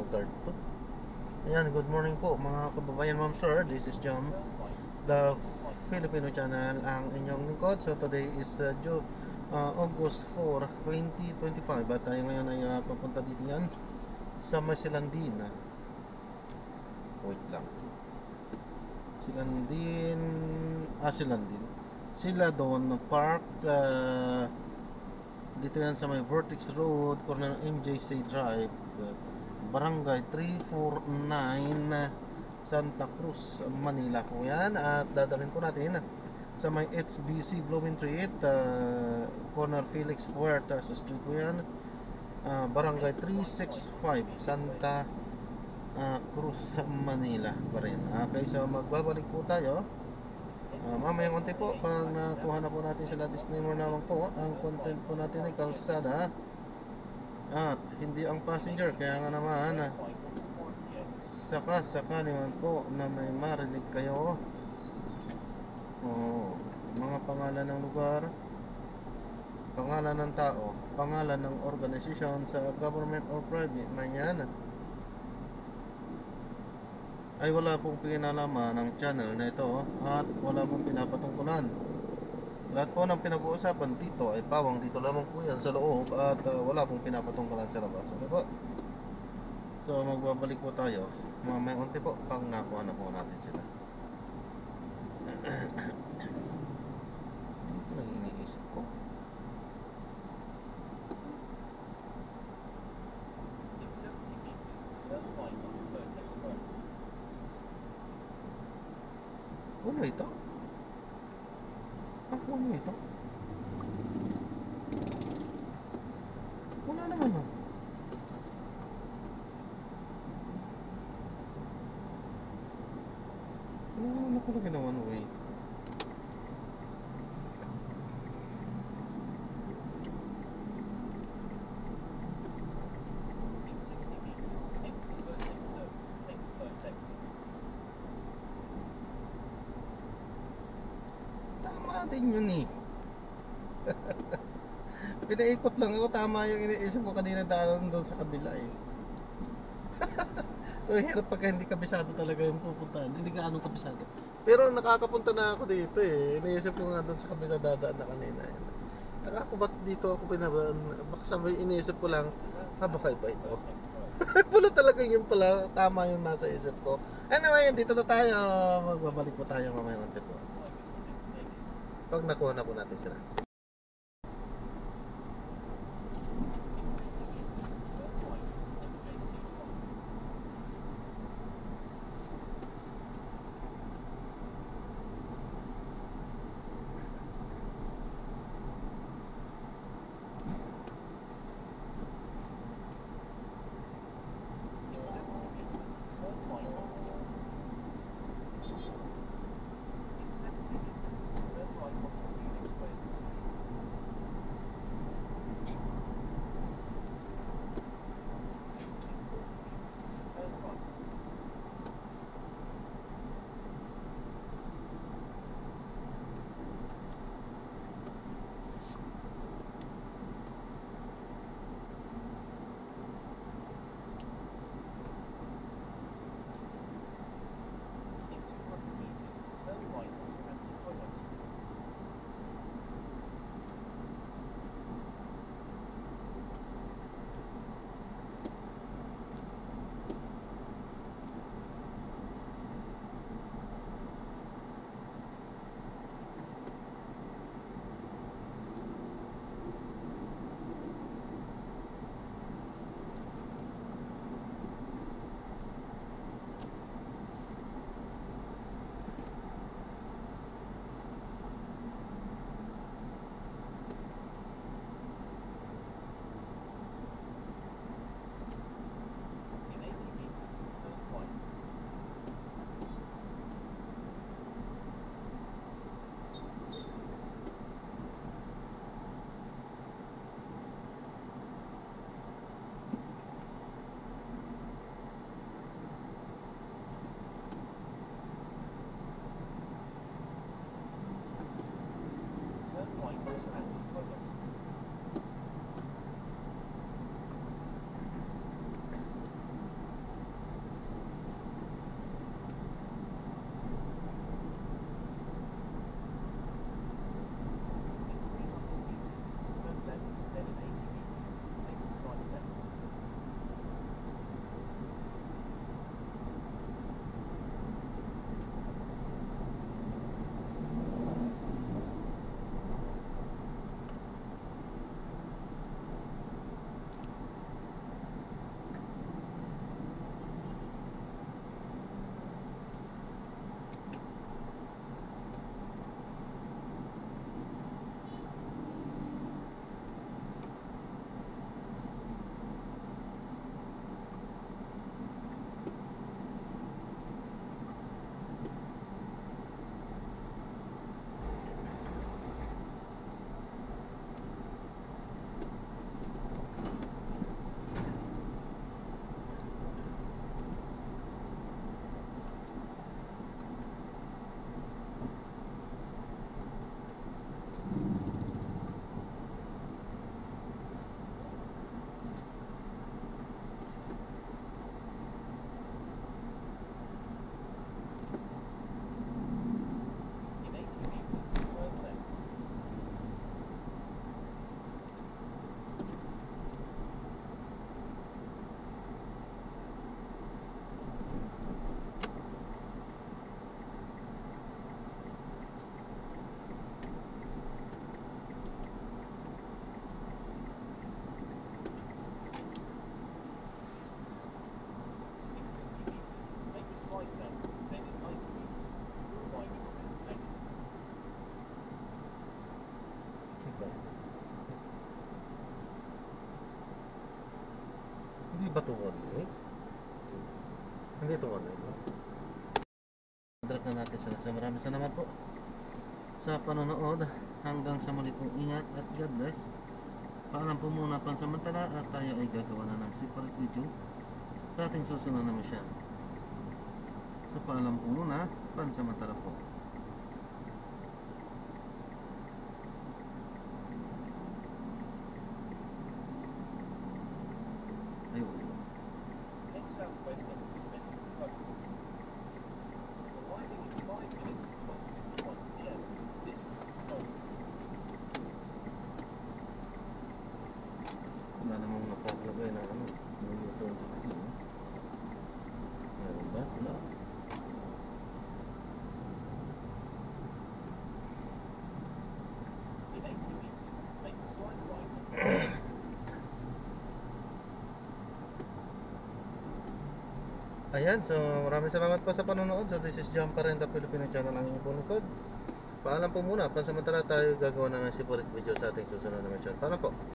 lugar to. Ayan, good morning po mga kababayan, ma'am sir. This is Jom, the Filipino channel, ang inyong lingkod. So today is August 4, 2025. At tayo ngayon ay papunta dito yan sa Masilandin. Wait lang. Silandin. Siladon Park. Dito yan sa may Vertex Road, corner ng MJC Drive, Barangay 349, Santa Cruz, Manila po yan. At dadalhin po natin sa may HBC Blooming Street, corner Felix Huerta sa street po yan, Barangay 365, Santa Cruz, Manila pa rin. Okay, so magbabalik po tayo mamayang konti po. Pag nakuha na po natin sila, disclaimer naman po, ang content po natin ay kalsada at hindi ang passenger. Kaya nga naman saka naman po na may marinig kayo mga pangalan ng lugar, pangalan ng tao, pangalan ng organisasyon sa government or private man yan, ay wala pong pinalaman ng channel na ito at wala pong pinapatungkulan. Lahat po ng pinag-uusapan dito ay pawang dito lamang po yan sa loob at wala pong pinapatungkulan sa labas. Okay po? So magbabalik po tayo mamaya unti po pag nakuha na po natin sila. Ito lang iniisip ko. Ano ito? Ano ito? Wala naman ah. Wala naman nakalagay na one way. Tama din yun eh. Pinaikot lang ako. Tama yung iniisip ko kanina, daanan doon sa kabila eh. So hirap pagka hindi kabisado talaga yung pupuntahan. Hindi ka anong kabisado. Pero nakakapunta na ako dito eh. Iniisip ko nga doon sa kabila dadaan na kanina eh. Ako ba't dito ako pinabaan? Baka sabi iniisip ko lang, baka iba ito. Pula talaga yun pala. Tama yung nasa isip ko. Anyway, dito na tayo. Magbabalik po tayo mamaya unti po pag nakuha na po natin sila. ba ito one way? Hindi ito one way. Drag na natin sila. Maraming salamat po sa panonood. Hanggang sa muli pong ingat at God bless. Paalam po muna pansamantala at tayo ay gagawa na ng separate video sa ating susunod na mission. So paalam po muna pansamantala po. Ayun. Head southwest on Momentum Road. Arriving in 5 minutes at 12:51 p.m. Distance 12. Wala namang napaglagay na ano, yung U-turn 15. Meron ba? Wala. In 80 meters, make a slight right onto Ayan, so maraming salamat po sa panonood. So this is John Parenta, Filipino channel ang inyong pulukod. Paalam po muna, pansamantala tayo gagawa na ng separate video sa ating susunod na mission. Paalam po.